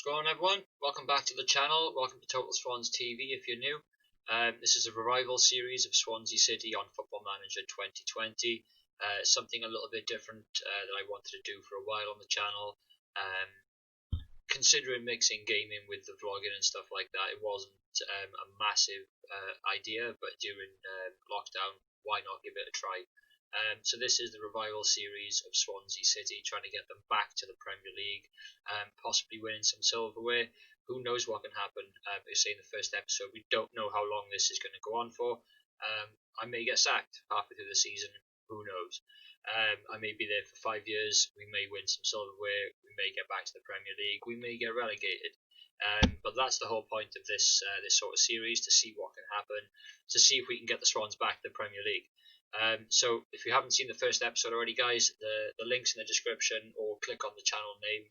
What's going on, everyone? Welcome back to the channel. Welcome to Total Swans TV if you're new. This is a revival series of Swansea City on Football Manager 2020. Something a little bit different that I wanted to do for a while on the channel. Considering mixing gaming with the vlogging and stuff like that, it wasn't a massive idea, but during lockdown, why not give it a try? So this is the revival series of Swansea City, trying to get them back to the Premier League, possibly winning some silverware. Who knows what can happen? They say in the first episode, we don't know how long this is going to go on for. I may get sacked halfway through the season. Who knows? I may be there for 5 years. We may win some silverware. We may get back to the Premier League. We may get relegated. But that's the whole point of this sort of series, to see what can happen, to see if we can get the Swans back to the Premier League. So if you haven't seen the first episode already, guys, the link's in the description, or click on the channel name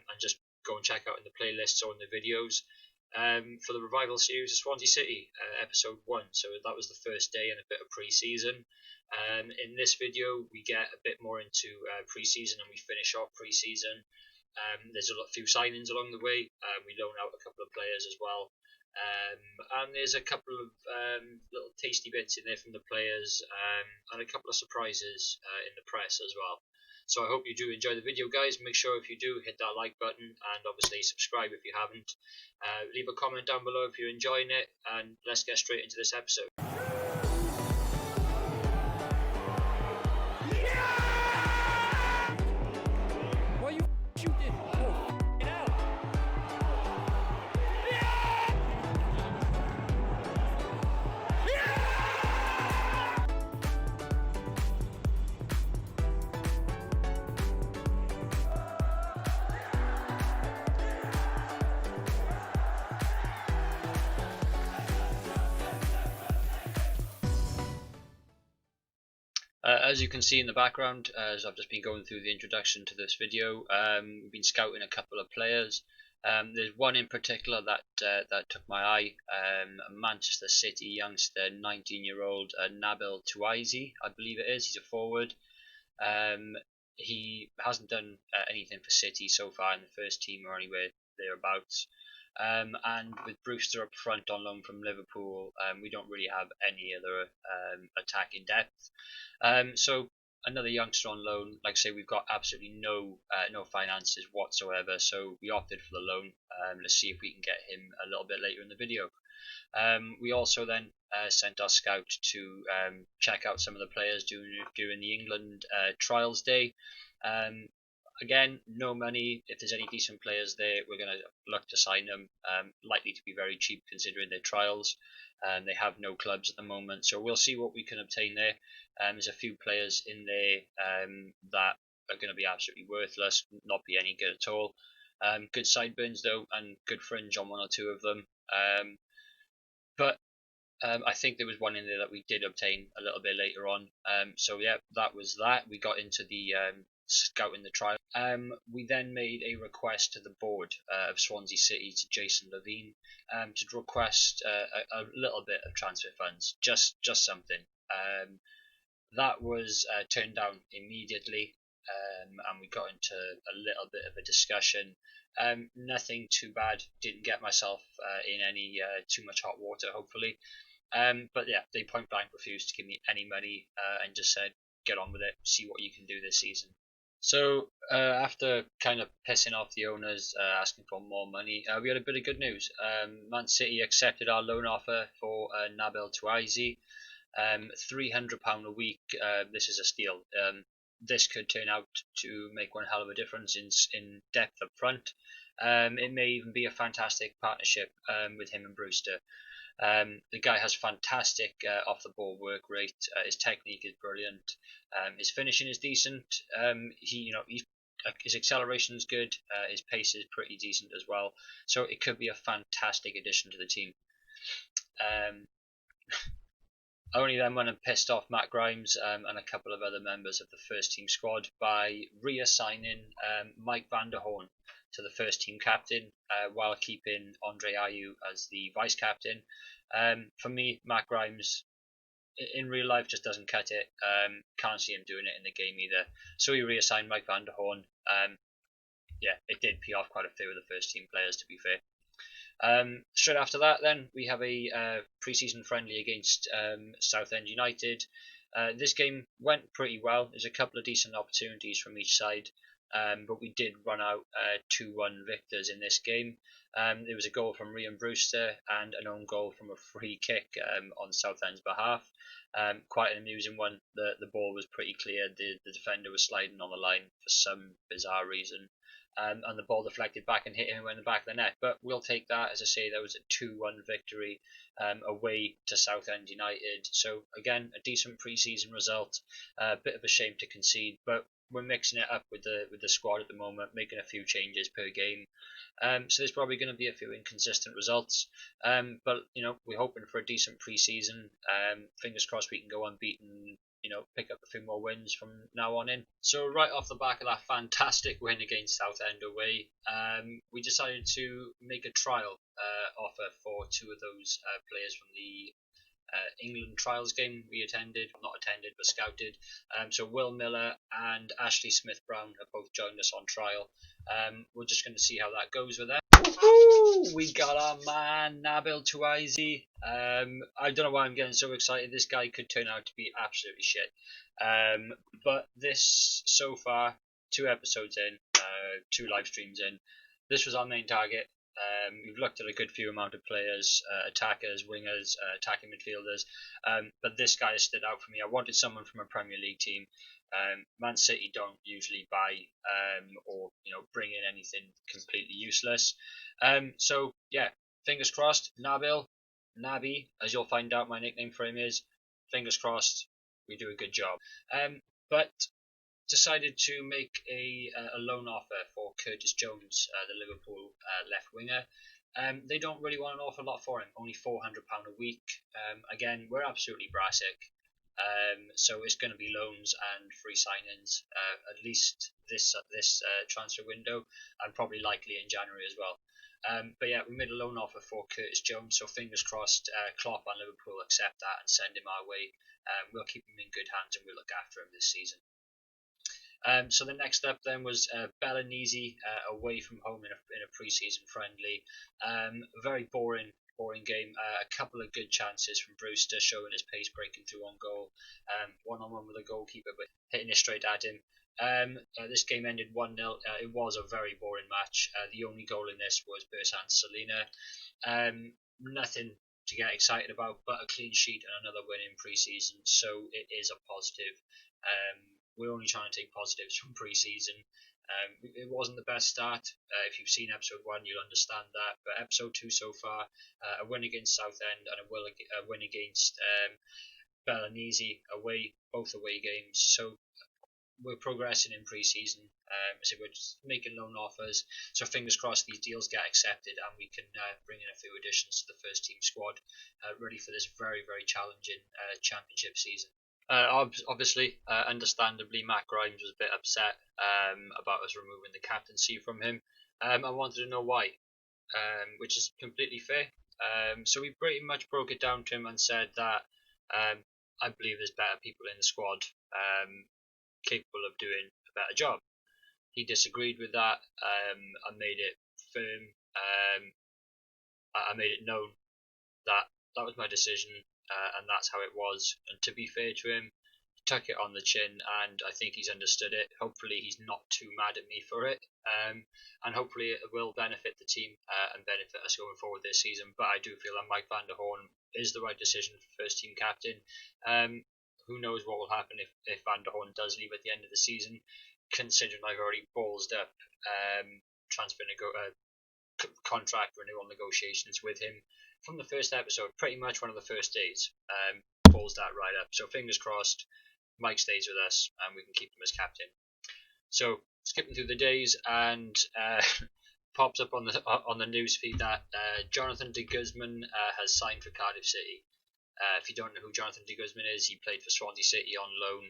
and just go and check out in the playlists or in the videos for the revival series of Swansea City, episode 1. So that was the first day and a bit of pre-season. In this video we get a bit more into pre-season, and we finish off pre-season. There's a few signings along the way. We loan out a couple of players as well. And there's a couple of little tasty bits in there from the players, and a couple of surprises in the press as well. So I hope you do enjoy the video, guys. Make sure if you do, hit that like button, and obviously subscribe if you haven't. Leave a comment down below if you're enjoying it, and let's get straight into this episode. As you can see in the background, as I've just been going through the introduction to this video, we've been scouting a couple of players. There's one in particular that took my eye, a Manchester City youngster, 19-year-old Nabil Touaizi, I believe it is. He's a forward. He hasn't done anything for City so far in the first team or anywhere thereabouts. And with Brewster up front on loan from Liverpool, we don't really have any other attacking depth. So another youngster on loan. Like I say, we've got absolutely no finances whatsoever, so we opted for the loan. Let's see if we can get him a little bit later in the video. We also then sent our scout to check out some of the players during the England trials day. Again, no money. If there's any decent players there, we're going to look to sign them. Likely to be very cheap considering their trials. They have no clubs at the moment, so we'll see what we can obtain there. There's a few players in there that are going to be absolutely worthless, not be any good at all. Good sideburns though, and good fringe on one or two of them. But I think there was one in there that we did obtain a little bit later on. So yeah, that was that. We got into the scouting the trial. We then made a request to the board of Swansea City, to Jason Levine, to request a little bit of transfer funds, just something. That was turned down immediately, and we got into a little bit of a discussion. Nothing too bad. Didn't get myself in any too much hot water, hopefully. But yeah, they point blank refused to give me any money, and just said, get on with it, see what you can do this season. So after kind of pissing off the owners, asking for more money, we had a bit of good news. Man City accepted our loan offer for Nabil Touaizi, £300 a week. This is a steal. This could turn out to make one hell of a difference in depth up front. It may even be a fantastic partnership with him and Brewster. The guy has fantastic off the ball work rate. His technique is brilliant. His finishing is decent. His acceleration is good. His pace is pretty decent as well. So it could be a fantastic addition to the team. Only then when I pissed off Matt Grimes and a couple of other members of the first team squad by reassigning Mike van der Hoorn to the first team captain, while keeping Andre Ayew as the vice captain. For me, Matt Grimes in real life just doesn't cut it. Can't see him doing it in the game either. So he reassigned Mike van der Hoorn. yeah, it did pee off quite a few of the first team players, to be fair. Straight after that, then we have a pre-season friendly against Southend United. This game went pretty well. There's a couple of decent opportunities from each side, but we did run out 2-1 victors in this game. There was a goal from Ryan Brewster and an own goal from a free kick on Southend's behalf. Quite an amusing one. The ball was pretty clear. The defender was sliding on the line for some bizarre reason. And the ball deflected back and hit him in the back of the net. But we'll take that. As I say, that was a 2-1 victory away to Southend United. So again, a decent pre-season result. A bit of a shame to concede, but we're mixing it up with the squad at the moment, making a few changes per game. So there's probably going to be a few inconsistent results. But we're hoping for a decent pre-season. Fingers crossed we can go unbeaten, pick up a few more wins from now on in. So right off the back of that fantastic win against Southend away, we decided to make a trial offer for two of those players from the England trials game we attended, not attended but scouted. So Will Miller and Ashley Smith Brown have both joined us on trial. We're just going to see how that goes with them. Woohoo! We got our man Nabil Touaizi. I don't know why I'm getting so excited. This guy could turn out to be absolutely shit. But this so far, 2 episodes in, 2 live streams in, this was our main target. We've looked at a good few amount of players, attackers, wingers, attacking midfielders, but this guy stood out for me. I wanted someone from a Premier League team. Man City don't usually buy or bring in anything completely useless. So yeah, fingers crossed. Nabi, as you'll find out, my nickname for him is. Fingers crossed, we do a good job. But decided to make a loan offer for Curtis Jones, the Liverpool left winger. They don't really want an awful lot for him, only £400 a week. Again, we're absolutely brassic, so it's going to be loans and free signings at least this transfer window, and probably likely in January as well. But yeah, we made a loan offer for Curtis Jones, so fingers crossed Klopp and Liverpool accept that and send him our way. We'll keep him in good hands and we'll look after him this season. So the next step then was Belenese away from home in a pre-season friendly. Very boring game. A couple of good chances from Brewster, showing his pace, breaking through on goal. One-on-one with the goalkeeper, but hitting it straight at him. This game ended 1-0. It was a very boring match. The only goal in this was Bersan Salina. Nothing to get excited about, but a clean sheet and another win in pre-season, so it is a positive. We're only trying to take positives from pre-season. It wasn't the best start. If you've seen episode 1, you'll understand that. But episode 2 so far, a win against Southend and a win against Belenese away, both away games. So we're progressing in pre-season. So we're just making loan offers. So fingers crossed these deals get accepted and we can bring in a few additions to the first team squad, ready for this very, very challenging championship season. Obviously, understandably, Matt Grimes was a bit upset about us removing the captaincy from him. I wanted to know why, which is completely fair. So we pretty much broke it down to him and said that I believe there's better people in the squad capable of doing a better job. He disagreed with that. I made it firm. I made it known that that was my decision, and that's how it was. And to be fair to him, he took it on the chin, and I think he's understood it. Hopefully, he's not too mad at me for it, and hopefully, it will benefit the team and benefit us going forward this season. But I do feel that Mike van der Horn is the right decision for first team captain. Who knows what will happen if Van der Horn does leave at the end of the season, considering I've already ballsed up transfer contract renewal negotiations with him from the first episode, pretty much one of the first days. Balls that right up. So fingers crossed, Mike stays with us and we can keep him as captain. So skipping through the days, and pops up on the news feed that Jonathan de Guzman has signed for Cardiff City. If you don't know who Jonathan de Guzman is, he played for Swansea City on loan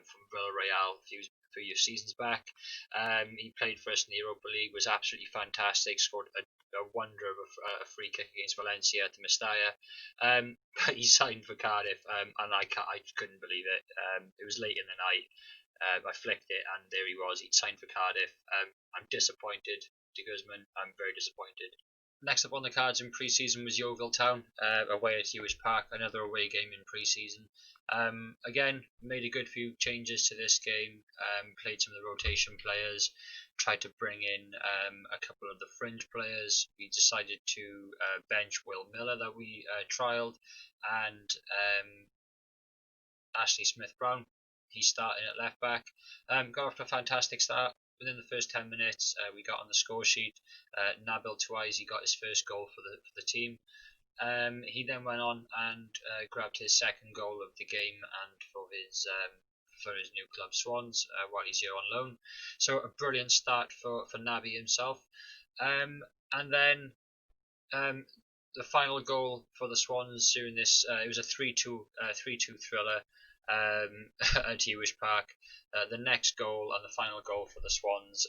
from Villarreal a few seasons back. He played for us in the Europa League, was absolutely fantastic, scored a wonder of a free kick against Valencia to Mestalla. But he signed for Cardiff, and I couldn't believe it. It was late in the night. I flicked it, and there he was. He'd signed for Cardiff. I'm disappointed, De Guzman. I'm very disappointed. Next up on the cards in pre-season was Yeovil Town, away at Hewish Park, another away game in pre-season. Again, made a good few changes to this game, played some of the rotation players, tried to bring in a couple of the fringe players. We decided to bench Will Miller that we trialled, and Ashley Smith-Brown. He's starting at left back. Got off to a fantastic start. Within the first 10 minutes, we got on the score sheet. Nabil Touaizi got his first goal for the team. He then went on and grabbed his second goal of the game and for his new club Swans while he's here on loan. So a brilliant start for Nabi himself. And then the final goal for the Swans during this, it was a 3-2 thriller at Hewish Park. The next goal and the final goal for the Swans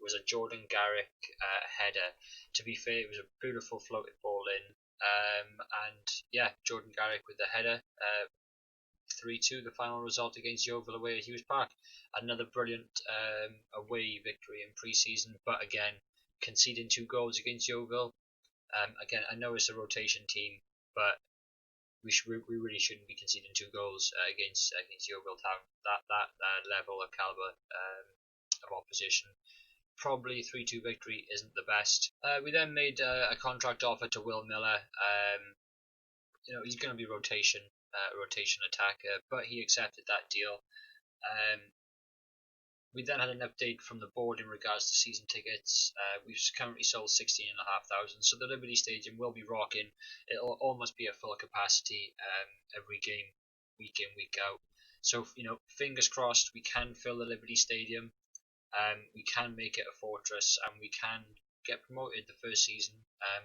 was a Jordan Garrick header. To be fair, it was a beautiful floated ball in. And yeah, Jordan Garrick with the header. 3-2, the final result against Yeovil away at Hewish Park. Another brilliant away victory in pre-season, but again, conceding 2 goals against Yeovil. Again, I know it's a rotation team, but we really shouldn't be conceding 2 goals against Yeovil Town. That level of caliber of opposition. Probably 3-2 victory isn't the best. We then made a contract offer to Will Miller. He's going to be rotation attacker, but he accepted that deal. We then had an update from the board in regards to season tickets. We've currently sold 16,500, so the Liberty Stadium will be rocking. It'll almost be at full capacity every game, week in, week out. So, fingers crossed we can fill the Liberty Stadium. We can make it a fortress, and we can get promoted the first season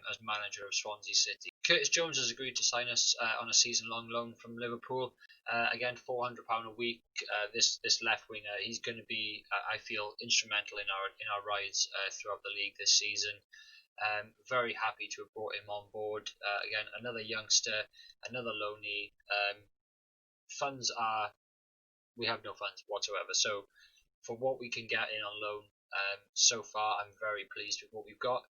as manager of Swansea City. Curtis Jones has agreed to sign us on a season-long loan from Liverpool. Again, £400 a week. This left winger, he's going to be, I feel, instrumental in our rides throughout the league this season. Very happy to have brought him on board. Again, another youngster, another loanee. We have no funds whatsoever. So for what we can get in on loan, so far I'm very pleased with what we've got.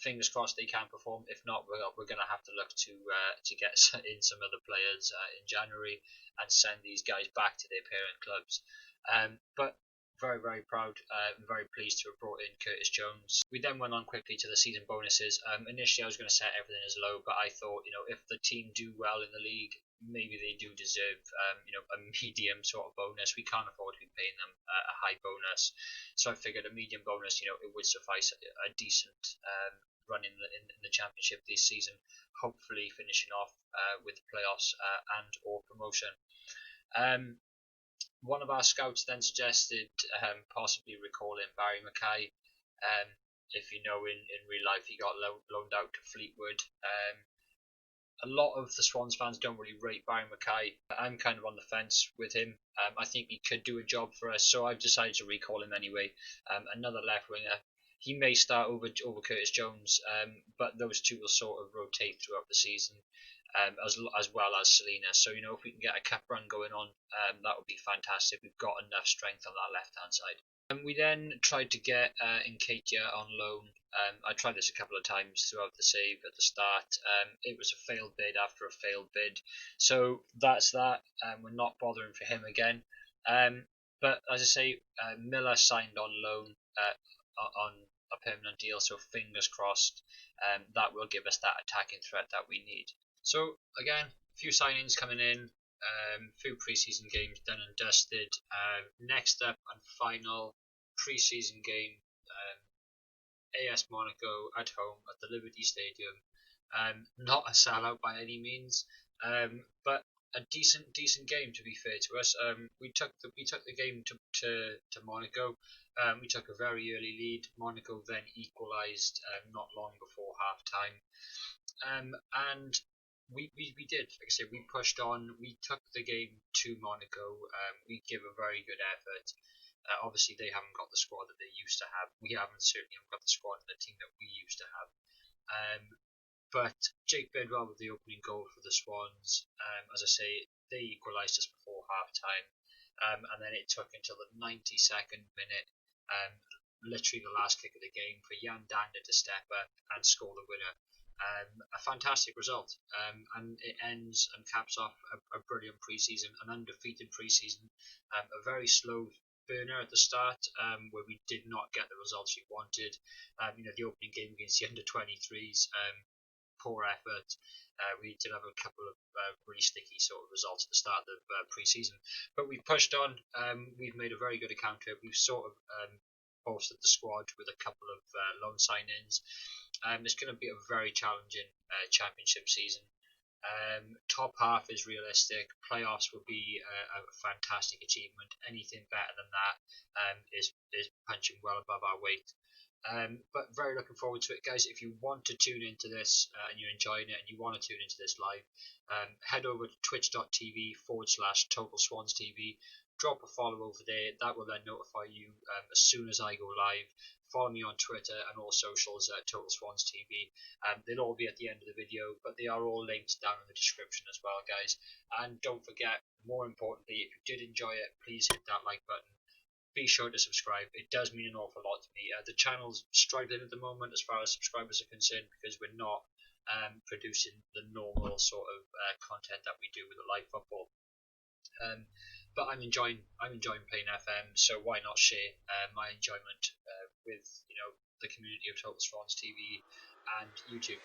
Fingers crossed they can perform. If not, we're going to have to look to get in some other players in January and send these guys back to their parent clubs. But very, very proud, very pleased to have brought in Curtis Jones. We then went on quickly to the season bonuses. Initially, I was going to set everything as low, but I thought, if the team do well in the league, maybe they do deserve, a medium sort of bonus. We can't afford to be paying them a high bonus, so I figured a medium bonus, it would suffice a decent run in the championship this season. Hopefully, finishing off with the playoffs and or promotion. One of our scouts then suggested possibly recalling Barry Mackay. If in real life, he got loaned out to Fleetwood. A lot of the Swans fans don't really rate Barry Mackay. I'm kind of on the fence with him. I think he could do a job for us, so I've decided to recall him anyway. Another left winger. He may start over Curtis Jones, but those two will sort of rotate throughout the season. As well as Selena. So, if we can get a cup run going on, that would be fantastic. We've got enough strength on that left-hand side. We then tried to get Nketiah on loan. I tried this a couple of times throughout the save at the start. It was a failed bid after a failed bid. So that's that. We're not bothering for him again. But as I say, Miller signed on loan on a permanent deal, so fingers crossed that will give us that attacking threat that we need. So again, a few signings coming in, few pre-season games done and dusted. Next up and final pre-season game, AS Monaco at home at the Liberty Stadium. Not a sellout by any means, but a decent game to be fair to us. We took the game to Monaco. We took a very early lead. Monaco then equalised not long before half time, and we did. Like I said, we pushed on. We took the game to Monaco. We give a very good effort. Obviously, they haven't got the squad that they used to have. We certainly haven't got the squad and the team that we used to have. But Jake Bedwell with the opening goal for the Swans. As I say, they equalised just before half time. and then it took until the 92nd minute, literally the last kick of the game, for Jan Dander to step up and score the winner. A fantastic result, and it ends and caps off a brilliant pre-season, an undefeated pre-season, a very slow burner at the start, where we did not get the results we wanted. The opening game against the under 23s, poor effort. We did have a couple of really sticky sort of results at the start of pre-season, but we've pushed on. We've made a very good account of it. We've sort of bolstered the squad with a couple of loan sign-ins. It's going to be a very challenging championship season. Top half is realistic. Playoffs will be a fantastic achievement. Anything better than that is punching well above our weight. But very looking forward to it, guys. If you want to tune into this and you're enjoying it and you want to tune into this live, head over to twitch.tv/Total Swans TV. Drop a follow over there. That will then notify you as soon as I go live. Follow me on Twitter and all socials at Total Swans TV. They'll all be at the end of the video, but they are all linked down in the description as well, guys. And don't forget, more importantly, if you did enjoy it, please hit that like button. Be sure to subscribe. It does mean an awful lot to me. The channel's struggling at the moment as far as subscribers are concerned, because we're not producing the normal sort of content that we do with the live football. But I'm enjoying playing FM, so why not share my enjoyment with the community of Total Swans TV and YouTube.